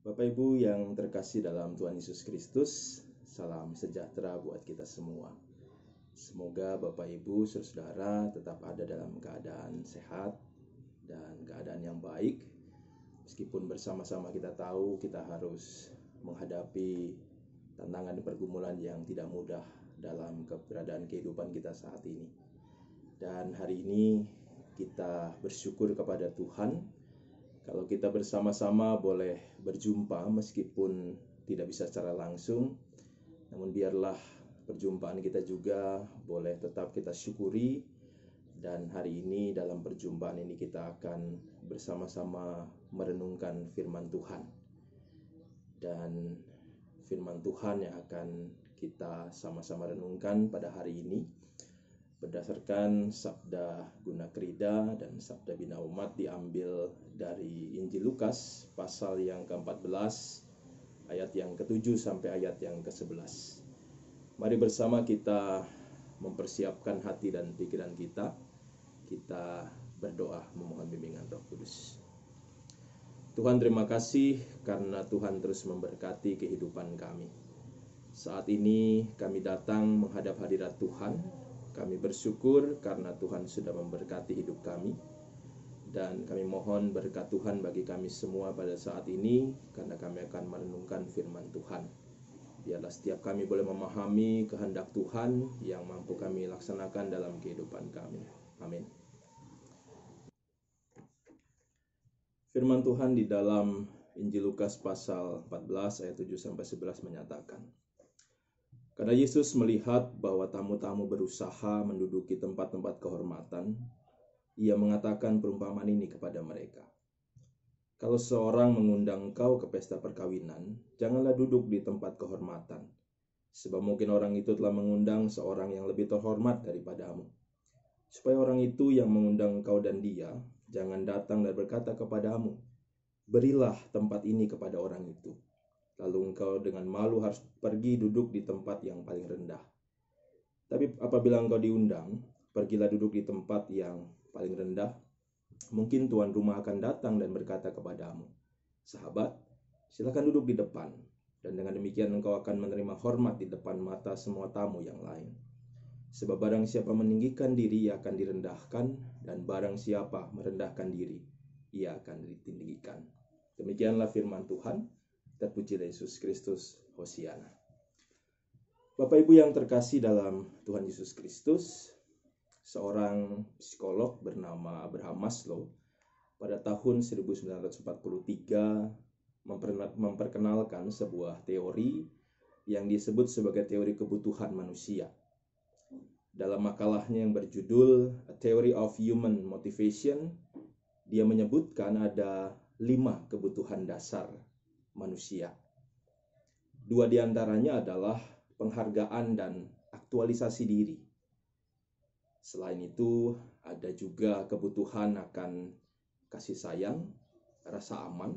Bapak Ibu yang terkasih dalam Tuhan Yesus Kristus, salam sejahtera buat kita semua. Semoga Bapak Ibu saudara tetap ada dalam keadaan sehat dan keadaan yang baik. Meskipun bersama-sama kita tahu kita harus menghadapi tantangan dan pergumulan yang tidak mudah dalam keberadaan kehidupan kita saat ini. Dan hari ini kita bersyukur kepada Tuhan kalau kita bersama-sama boleh berjumpa meskipun tidak bisa secara langsung, namun biarlah perjumpaan kita juga boleh tetap kita syukuri. Dan hari ini dalam perjumpaan ini kita akan bersama-sama merenungkan firman Tuhan. Dan firman Tuhan yang akan kita sama-sama renungkan pada hari ini berdasarkan Sabda Guna Krida dan Sabda Bina Umat diambil dari Injil Lukas pasal yang ke-14 ayat yang ke-7 sampai ayat yang ke-11. Mari bersama kita mempersiapkan hati dan pikiran kita. Kita berdoa memohon bimbingan Roh Kudus. Tuhan, terima kasih karena Tuhan terus memberkati kehidupan kami. Saat ini kami datang menghadap hadirat Tuhan. Kami bersyukur karena Tuhan sudah memberkati hidup kami. Dan kami mohon berkat Tuhan bagi kami semua pada saat ini, karena kami akan merenungkan firman Tuhan. Biarlah setiap kami boleh memahami kehendak Tuhan yang mampu kami laksanakan dalam kehidupan kami. Amin. Firman Tuhan di dalam Injil Lukas pasal 14 ayat 7 sampai 11 menyatakan, karena Yesus melihat bahwa tamu-tamu berusaha menduduki tempat-tempat kehormatan, ia mengatakan perumpamaan ini kepada mereka. Kalau seorang mengundang engkau ke pesta perkawinan, janganlah duduk di tempat kehormatan, sebab mungkin orang itu telah mengundang seorang yang lebih terhormat daripadamu. Supaya orang itu yang mengundang engkau dan dia, jangan datang dan berkata kepadamu, berilah tempat ini kepada orang itu. Lalu engkau dengan malu harus pergi duduk di tempat yang paling rendah. Tapi apabila engkau diundang, pergilah duduk di tempat yang paling rendah. Mungkin tuan rumah akan datang dan berkata kepadamu, sahabat, silakan duduk di depan. Dan dengan demikian engkau akan menerima hormat di depan mata semua tamu yang lain. Sebab barang siapa meninggikan diri, ia akan direndahkan. Dan barang siapa merendahkan diri, ia akan ditinggikan. Demikianlah firman Tuhan. Terpujilah Yesus Kristus, Hosiana. Bapak Ibu yang terkasih dalam Tuhan Yesus Kristus, seorang psikolog bernama Abraham Maslow pada tahun 1943 memperkenalkan sebuah teori yang disebut sebagai teori kebutuhan manusia. Dalam makalahnya yang berjudul A Theory of Human Motivation, dia menyebutkan ada 5 kebutuhan dasar manusia. 2 diantaranya adalah penghargaan dan aktualisasi diri. Selain itu, ada juga kebutuhan akan kasih sayang, rasa aman,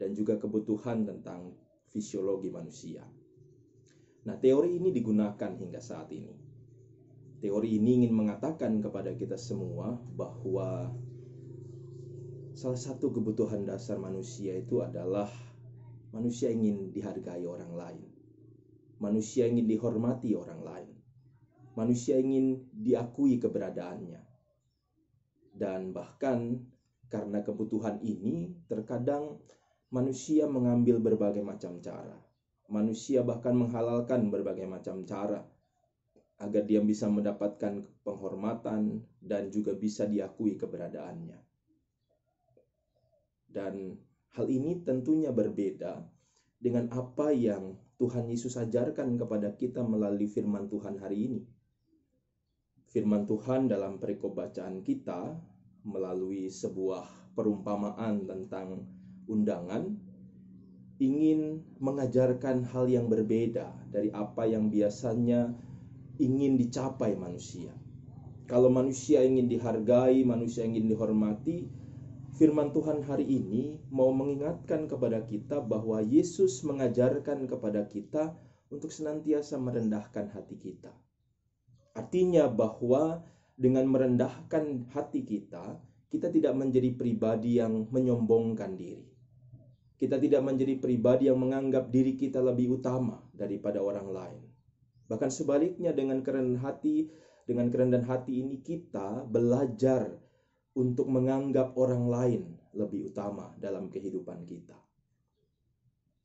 dan juga kebutuhan tentang fisiologi manusia. Nah, teori ini digunakan hingga saat ini. Teori ini ingin mengatakan kepada kita semua bahwa salah satu kebutuhan dasar manusia itu adalah manusia ingin dihargai orang lain. Manusia ingin dihormati orang lain. Manusia ingin diakui keberadaannya. Dan bahkan karena kebutuhan ini, terkadang manusia mengambil berbagai macam cara. Manusia bahkan menghalalkan berbagai macam cara agar dia bisa mendapatkan penghormatan dan juga bisa diakui keberadaannya. Dan hal ini tentunya berbeda dengan apa yang Tuhan Yesus ajarkan kepada kita melalui firman Tuhan hari ini. Firman Tuhan dalam perikop bacaan kita melalui sebuah perumpamaan tentang undangan ingin mengajarkan hal yang berbeda dari apa yang biasanya ingin dicapai manusia. Kalau manusia ingin dihargai, manusia ingin dihormati, firman Tuhan hari ini mau mengingatkan kepada kita bahwa Yesus mengajarkan kepada kita untuk senantiasa merendahkan hati kita. Artinya bahwa dengan merendahkan hati kita, kita tidak menjadi pribadi yang menyombongkan diri. Kita tidak menjadi pribadi yang menganggap diri kita lebih utama daripada orang lain. Bahkan sebaliknya, dengan kerendahan hati ini kita belajar untuk menganggap orang lain lebih utama dalam kehidupan kita.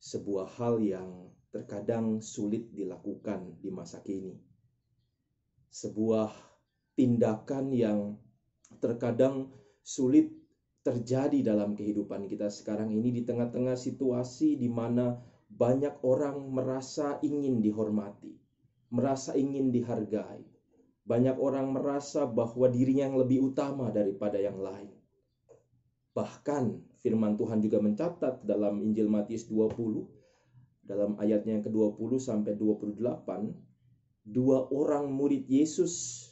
Sebuah hal yang terkadang sulit dilakukan di masa kini. Sebuah tindakan yang terkadang sulit terjadi dalam kehidupan kita sekarang ini, di tengah-tengah situasi di mana banyak orang merasa ingin dihormati, merasa ingin dihargai. Banyak orang merasa bahwa dirinya yang lebih utama daripada yang lain. Bahkan firman Tuhan juga mencatat dalam Injil Matius 20, dalam ayatnya yang ke-20 sampai 28, dua orang murid Yesus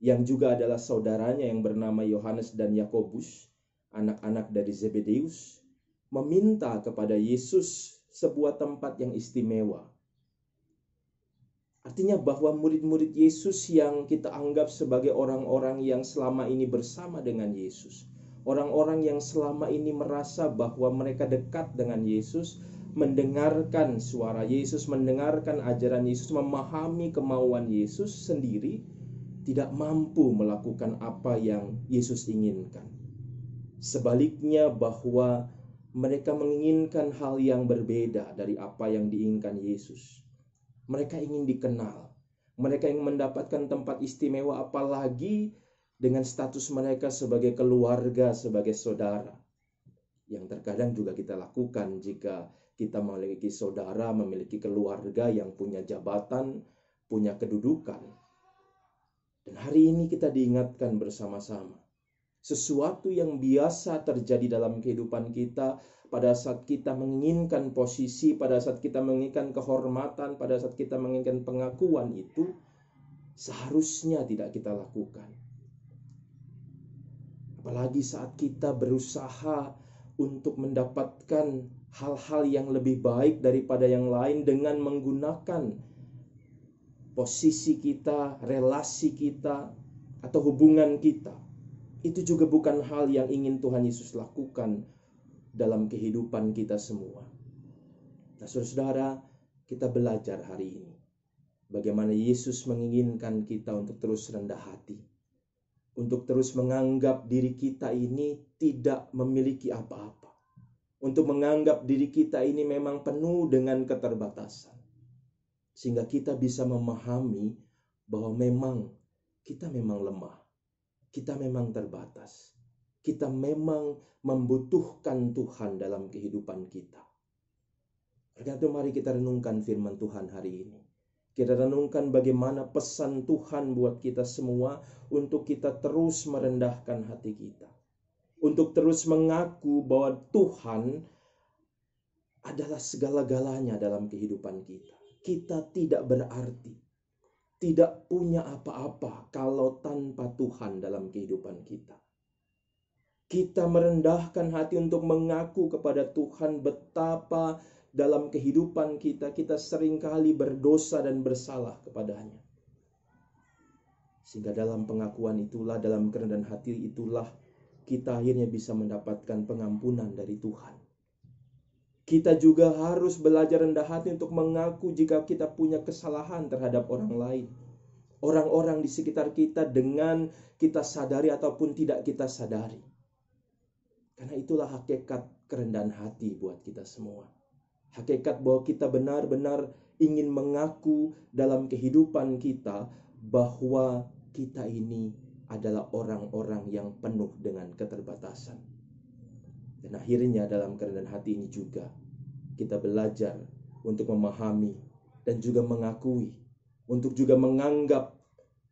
yang juga adalah saudaranya yang bernama Yohanes dan Yakobus, anak-anak dari Zebedeus, meminta kepada Yesus sebuah tempat yang istimewa. Artinya bahwa murid-murid Yesus yang kita anggap sebagai orang-orang yang selama ini bersama dengan Yesus, orang-orang yang selama ini merasa bahwa mereka dekat dengan Yesus, mendengarkan suara Yesus, mendengarkan ajaran Yesus, memahami kemauan Yesus sendiri, tidak mampu melakukan apa yang Yesus inginkan. Sebaliknya, bahwa mereka menginginkan hal yang berbeda dari apa yang diinginkan Yesus. Mereka ingin dikenal, mereka ingin mendapatkan tempat istimewa, apalagi dengan status mereka sebagai keluarga, sebagai saudara. Yang terkadang juga kita lakukan jika kita memiliki saudara, memiliki keluarga yang punya jabatan, punya kedudukan. Dan hari ini kita diingatkan bersama-sama, sesuatu yang biasa terjadi dalam kehidupan kita pada saat kita menginginkan posisi, pada saat kita menginginkan kehormatan, pada saat kita menginginkan pengakuan, itu seharusnya tidak kita lakukan. Apalagi saat kita berusaha untuk mendapatkan hal-hal yang lebih baik daripada yang lain dengan menggunakan posisi kita, relasi kita, atau hubungan kita. Itu juga bukan hal yang ingin Tuhan Yesus lakukan dalam kehidupan kita semua. Nah, saudara-saudara, kita belajar hari ini bagaimana Yesus menginginkan kita untuk terus rendah hati, untuk terus menganggap diri kita ini tidak memiliki apa-apa, untuk menganggap diri kita ini memang penuh dengan keterbatasan, sehingga kita bisa memahami bahwa kita memang lemah, kita memang terbatas, kita memang membutuhkan Tuhan dalam kehidupan kita. Karena itu mari kita renungkan firman Tuhan hari ini. Kita renungkan bagaimana pesan Tuhan buat kita semua untuk kita terus merendahkan hati kita, untuk terus mengaku bahwa Tuhan adalah segala-galanya dalam kehidupan kita. Kita tidak berarti, tidak punya apa-apa kalau tanpa Tuhan dalam kehidupan kita. Kita merendahkan hati untuk mengaku kepada Tuhan betapa dalam kehidupan kita seringkali berdosa dan bersalah kepadanya. Sehingga dalam pengakuan itulah, dalam kerendahan hati itulah, kita akhirnya bisa mendapatkan pengampunan dari Tuhan. Kita juga harus belajar rendah hati untuk mengaku jika kita punya kesalahan terhadap orang lain, orang-orang di sekitar kita, dengan kita sadari ataupun tidak kita sadari. Karena itulah hakikat kerendahan hati buat kita semua. Hakikat bahwa kita benar-benar ingin mengaku dalam kehidupan kita bahwa kita ini adalah orang-orang yang penuh dengan keterbatasan. Dan akhirnya dalam kerendahan hati ini juga kita belajar untuk memahami dan juga mengakui, untuk juga menganggap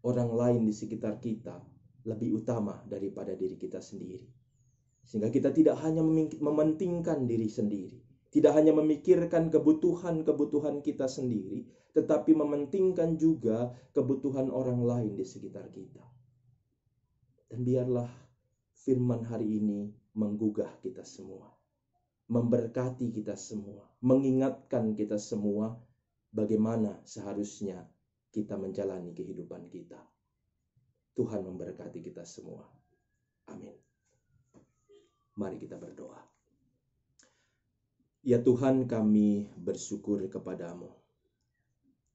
orang lain di sekitar kita lebih utama daripada diri kita sendiri. Sehingga kita tidak hanya mementingkan diri sendiri, tidak hanya memikirkan kebutuhan-kebutuhan kita sendiri, tetapi mementingkan juga kebutuhan orang lain di sekitar kita. Dan biarlah firman hari ini menggugah kita semua, memberkati kita semua, mengingatkan kita semua bagaimana seharusnya kita menjalani kehidupan kita. Tuhan memberkati kita semua. Amin. Mari kita berdoa. Ya Tuhan, kami bersyukur kepadamu.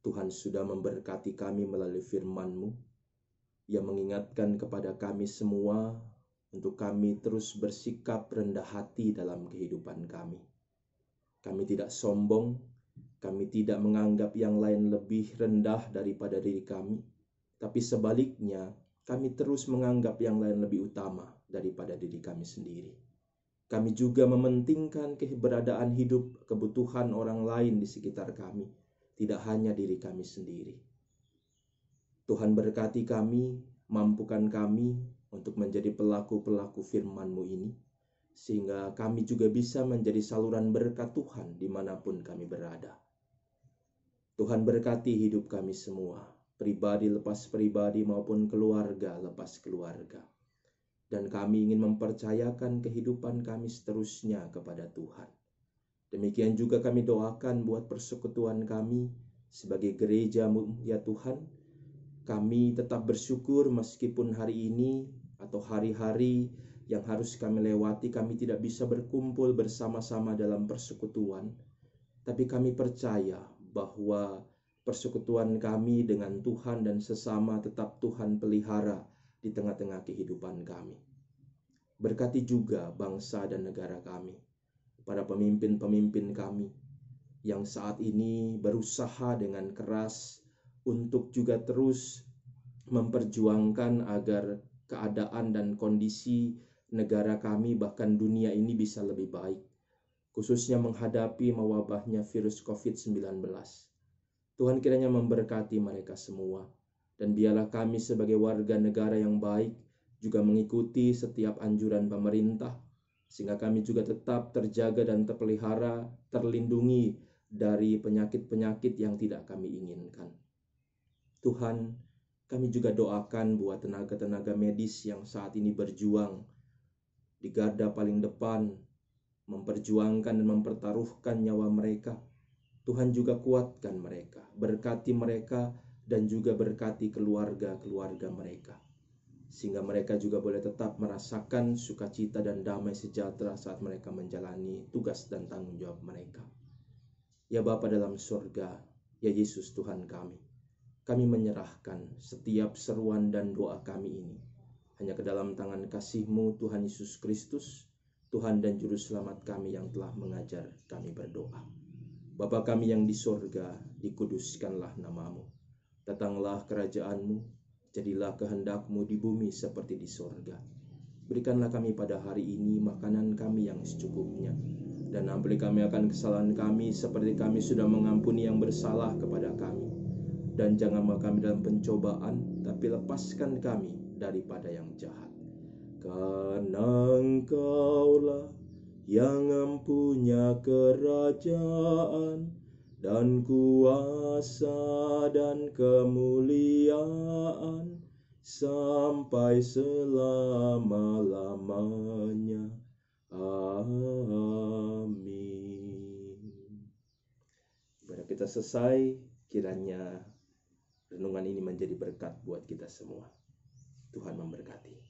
Tuhan sudah memberkati kami melalui firman-Mu yang mengingatkan kepada kami semua untuk kami terus bersikap rendah hati dalam kehidupan kami. Kami tidak sombong, kami tidak menganggap yang lain lebih rendah daripada diri kami, tapi sebaliknya kami terus menganggap yang lain lebih utama daripada diri kami sendiri. Kami juga mementingkan keberadaan hidup, kebutuhan orang lain di sekitar kami, tidak hanya diri kami sendiri. Tuhan berkati kami, mampukan kami untuk menjadi pelaku-pelaku firman-Mu ini, sehingga kami juga bisa menjadi saluran berkat Tuhan dimanapun kami berada. Tuhan berkati hidup kami semua, pribadi lepas pribadi maupun keluarga lepas keluarga. Dan kami ingin mempercayakan kehidupan kami seterusnya kepada Tuhan. Demikian juga kami doakan buat persekutuan kami sebagai gereja-Mu, ya Tuhan. Kami tetap bersyukur meskipun hari ini atau hari-hari yang harus kami lewati, kami tidak bisa berkumpul bersama-sama dalam persekutuan. Tapi kami percaya bahwa persekutuan kami dengan Tuhan dan sesama tetap Tuhan pelihara di tengah-tengah kehidupan kami. Berkati juga bangsa dan negara kami, para pemimpin-pemimpin kami yang saat ini berusaha dengan keras untuk juga terus memperjuangkan agar keadaan dan kondisi negara kami bahkan dunia ini bisa lebih baik, khususnya menghadapi mewabahnya virus COVID-19. Tuhan kiranya memberkati mereka semua, dan biarlah kami sebagai warga negara yang baik juga mengikuti setiap anjuran pemerintah, sehingga kami juga tetap terjaga dan terpelihara, terlindungi dari penyakit-penyakit yang tidak kami inginkan. Tuhan, kami juga doakan buat tenaga-tenaga medis yang saat ini berjuang di garda paling depan, memperjuangkan dan mempertaruhkan nyawa mereka. Tuhan juga kuatkan mereka, berkati mereka, dan juga berkati keluarga-keluarga mereka, sehingga mereka juga boleh tetap merasakan sukacita dan damai sejahtera saat mereka menjalani tugas dan tanggung jawab mereka. Ya Bapa dalam surga, ya Yesus Tuhan kami menyerahkan setiap seruan dan doa kami ini hanya ke dalam tangan kasih-Mu, Tuhan Yesus Kristus, Tuhan dan Juru Selamat kami yang telah mengajar kami berdoa. Bapa kami yang di surga, dikuduskanlah nama-Mu. Datanglah kerajaan-Mu, jadilah kehendak-Mu di bumi seperti di surga. Berikanlah kami pada hari ini makanan kami yang secukupnya, dan ampuni kami akan kesalahan kami seperti kami sudah mengampuni yang bersalah kepada kami. Dan janganlah kami dalam pencobaan, tapi lepaskan kami daripada yang jahat. Karena Engkaulah yang mempunyai kerajaan dan kuasa dan kemuliaan sampai selama-lamanya. Amin. Ibadah kita selesai, kiranya renungan ini menjadi berkat buat kita semua. Tuhan memberkati.